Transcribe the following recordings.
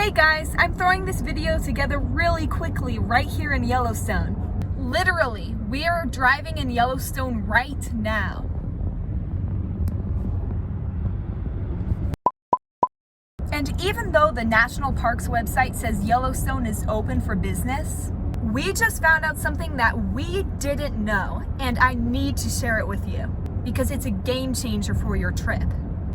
Hey guys, I'm throwing this video together really quickly right here in Yellowstone. Literally, we are driving in Yellowstone right now. And even though the National Parks website says Yellowstone is open for business, we just found out something that we didn't know, and I need to share it with you because it's a game changer for your trip.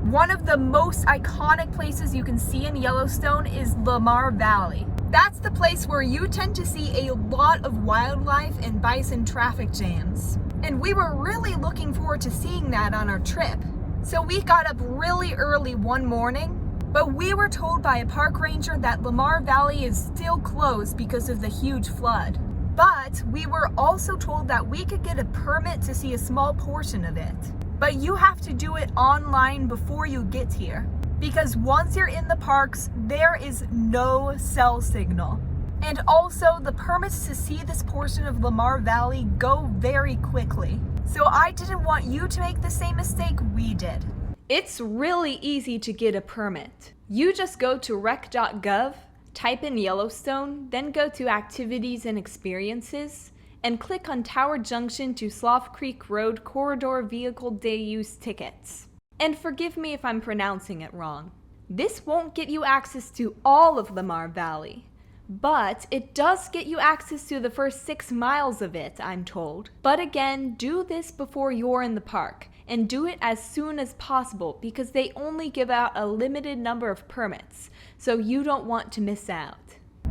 One of the most iconic places you can see in Yellowstone is Lamar Valley. That's the place where you tend to see a lot of wildlife and bison traffic jams. And we were really looking forward to seeing that on our trip. So we got up really early one morning, but we were told by a park ranger that Lamar Valley is still closed because of the huge flood. But we were also told that we could get a permit to see a small portion of it. But you have to do it online before you get here, because once you're in the parks, there is no cell signal. And also, the permits to see this portion of Lamar Valley go very quickly. So I didn't want you to make the same mistake we did. It's really easy to get a permit. You just go to rec.gov, type in Yellowstone, then go to Activities and Experiences, and click on Tower Junction to Slough Creek Road Corridor Vehicle Day Use Tickets. And forgive me if I'm pronouncing it wrong. This won't get you access to all of Lamar Valley, but it does get you access to the first 6 miles of it, I'm told. But again, do this before you're in the park, and do it as soon as possible because they only give out a limited number of permits, so you don't want to miss out.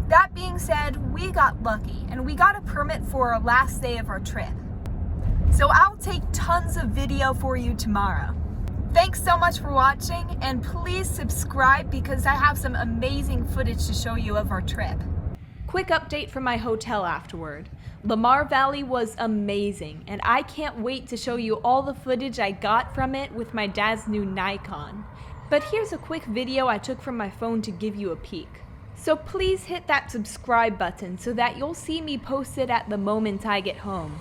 That being said, we got lucky and we got a permit for our last day of our trip. So I'll take tons of video for you tomorrow. Thanks so much for watching, and please subscribe because I have some amazing footage to show you of our trip. Quick update from my hotel afterward. Lamar Valley was amazing, and I can't wait to show you all the footage I got from it with my dad's new Nikon. But here's a quick video I took from my phone to give you a peek. So please hit that subscribe button so that you'll see me post it at the moment I get home.